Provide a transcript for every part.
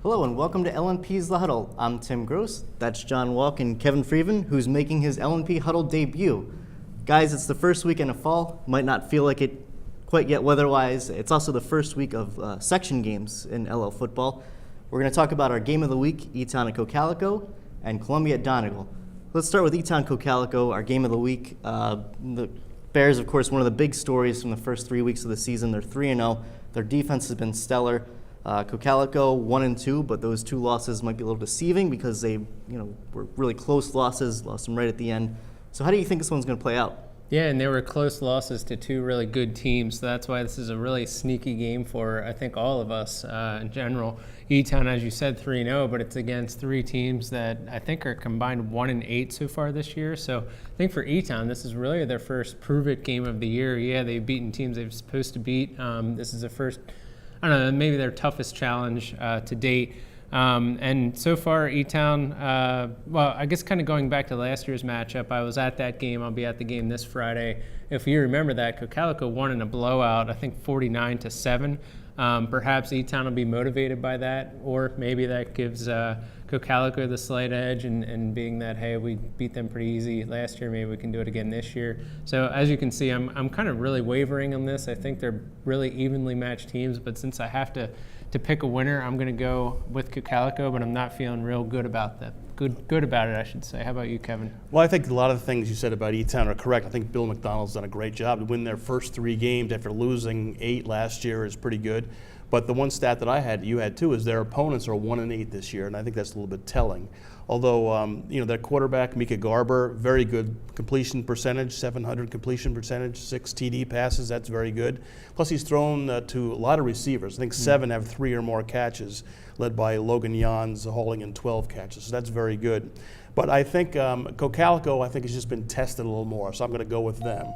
Hello and welcome to LNP's The Huddle. I'm Tim Gross. That's John Walk and Kevin Freeman, who's making his LNP Huddle debut. Guys, it's the first weekend of fall. Might not feel like it quite yet weather-wise. It's also the first week of section games in LL football. We're going to talk about our game of the week, Eton at Cocalico, and Columbia at Donegal. Let's start with Eton Cocalico, our game of the week. The Bears, of course, one of the big stories from the first 3 weeks of the season. They're 3-0. Their defense has been stellar. Cocalico 1-2, but those two losses might be a little deceiving because they, were really close losses. Lost them right at the end. So how do you think this one's going to play out? Yeah, and they were close losses to two really good teams. So that's why this is a really sneaky game for, I think, all of us in general. Eton, as you said, 3-0, but it's against three teams that I think are combined 1-8 so far this year. So I think for Eton, this is really their first prove-it game of the year. Yeah, they've beaten teams they're supposed to beat. This is the first, I don't know, maybe their toughest challenge to date. And so far, Eton, well, I guess kind of going back to last year's matchup, I was at that game. I'll be at the game this Friday. If you remember that, Cocalico won in a blowout, I think 49-7. Perhaps Eton will be motivated by that, or maybe that gives Cocalico the slight edge and being that, hey, we beat them pretty easy last year, maybe we can do it again this year. So as you can see, I'm kind of really wavering on this. I think they're really evenly matched teams, but since I have to pick a winner, I'm going to go with Cocalico, but I'm not feeling real good about that. Good about it, I should say. How about you, Kevin? Well, I think a lot of the things you said about Eton are correct. I think Bill McDonald's done a great job to win their first 3 games after losing 8 last year is pretty good. But the one stat that I had, you had too, is their opponents are 1-8 this year, and I think that's a little bit telling. Although, their quarterback, Mika Garber, very good completion percentage, 700 completion percentage, 6 TD passes, that's very good. Plus, he's thrown to a lot of receivers. I think 7 have 3 or more catches, led by Logan Jans hauling in 12 catches, so that's very good. But I think Cocalico, I think, has just been tested a little more, so I'm going to go with them.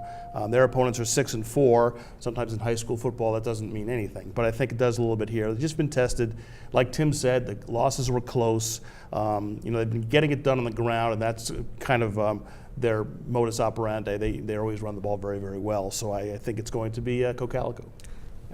Their opponents are 6-4. Sometimes in high school football, that doesn't mean anything, but I think it does a little bit here. They've just been tested. Like Tim said, the losses were close. They've been getting it done on the ground, and that's kind of their modus operandi. They always run the ball very, very well, so I think it's going to be Cocalico.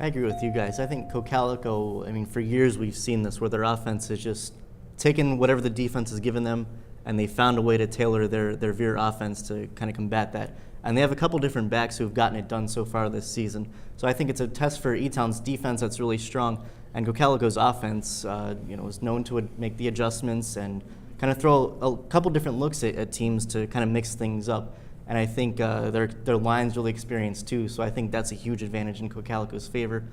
I agree with you guys. I think Cocalico, for years we've seen this where their offense is just taken whatever the defense has given them, and they found a way to tailor their veer offense to kind of combat that. And they have a couple different backs who have gotten it done so far this season. So I think it's a test for Eton's defense that's really strong, and Cocalico's offense, is known to make the adjustments and kind of throw a couple different looks at teams to kind of mix things up. And I think their line's really experienced too, so I think that's a huge advantage in Cocalico's favor.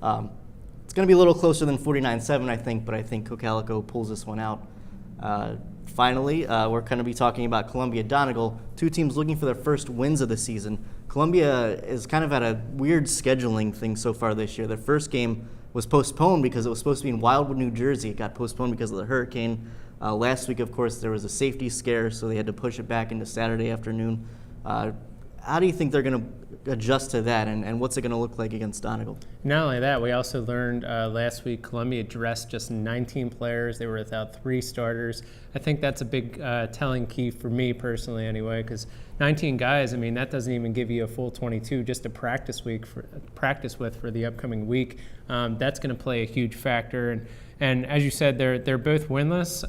It's going to be a little closer than 49-7, I think, but I think Cocalico pulls this one out. Finally, we're going to be talking about Columbia Donegal, two teams looking for their first wins of the season. Columbia is kind of at a weird scheduling thing so far this year. Their first game was postponed because it was supposed to be in Wildwood, New Jersey. It got postponed because of the hurricane. Last week, of course, there was a safety scare, so they had to push it back into Saturday afternoon. How do you think they're going to adjust to that, and what's it going to look like against Donegal? Not only that, we also learned last week Columbia dressed just 19 players. They were without 3 starters. I think that's a big telling key for me personally anyway, because 19 guys, that doesn't even give you a full 22 just a practice with for the upcoming week. That's going to play a huge factor. And as you said, they're both winless.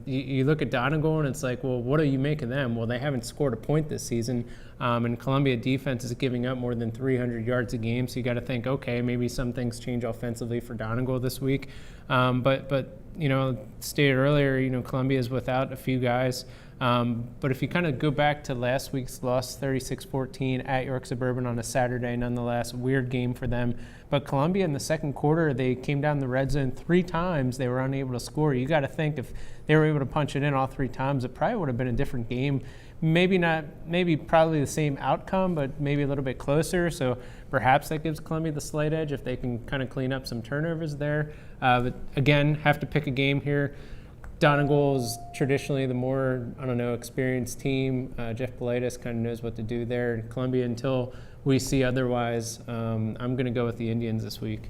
You look at Donegal and it's like, well, what do you make of them? Well, they haven't scored a point this season, and Columbia defense is giving up more than 300 yards a game. So you got to think, okay, maybe some things change offensively for Donegal this week. But stated earlier, Columbia is without a few guys. But if you kind of go back to last week's loss, 36-14 at York Suburban on a Saturday, nonetheless, weird game for them. But Columbia in the second quarter, they came down the red zone 3 times. They were unable to score. You got to think if they were able to punch it in all 3 times, it probably would have been a different game. Maybe probably the same outcome, but maybe a little bit closer. So perhaps that gives Columbia the slight edge if they can kind of clean up some turnovers there. But again, have to pick a game here. Donegal is traditionally the more, experienced team. Jeff Politis kind of knows what to do there. And Columbia, until we see otherwise, I'm going to go with the Indians this week.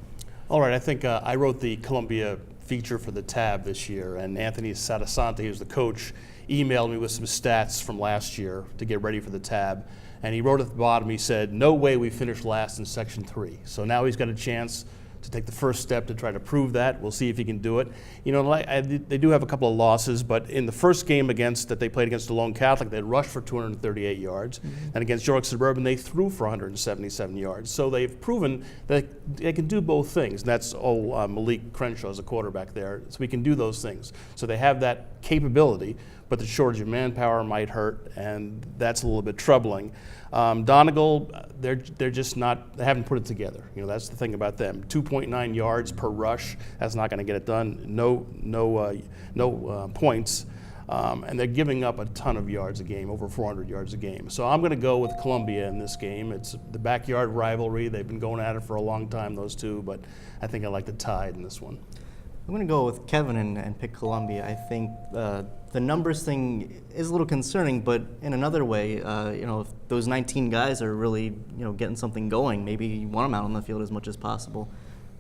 All right, I think I wrote the Columbia feature for the tab this year, and Anthony Sadasante, who's the coach, emailed me with some stats from last year to get ready for the tab. And he wrote at the bottom, he said, no way we finished last in Section 3. So now he's got a chance to take the first step to try to prove that. We'll see if he can do it. You know, they do have a couple of losses, but in the first game that they played against Donegal Catholic, they rushed for 238 yards, and against York Suburban, they threw for 177 yards. So they've proven that they can do both things. And that's Malik Crenshaw as a quarterback there, so we can do those things. So they have that capability, but the shortage of manpower might hurt, and that's a little bit troubling. Donegal, they're just not, they haven't put it together. You know, that's the thing about them. 2.9 yards per rush, that's not going to get it done. No points, and they're giving up a ton of yards a game, over 400 yards a game. So I'm going to go with Columbia in this game. It's the backyard rivalry. They've been going at it for a long time, those two, but I think I like the Tide in this one. I'm going to go with Kevin and pick Columbia. I think the numbers thing is a little concerning, but in another way, you know, if those 19 guys are really, you know, getting something going, maybe you want them out on the field as much as possible.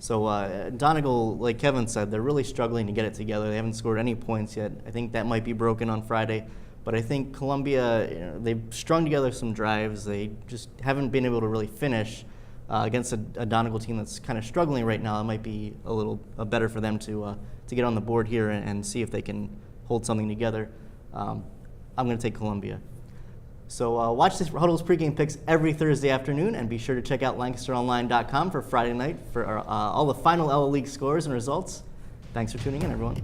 So Donegal, like Kevin said, they're really struggling to get it together. They haven't scored any points yet. I think that might be broken on Friday. But I think Columbia, you know, they've strung together some drives. They just haven't been able to really finish. Against a Donegal team that's kind of struggling right now, it might be a little better for them to get on the board here and see if they can hold something together. I'm going to take Columbia. So watch this Huddle's pregame picks every Thursday afternoon, and be sure to check out LancasterOnline.com for Friday night for all the final LA League scores and results. Thanks for tuning in, everyone.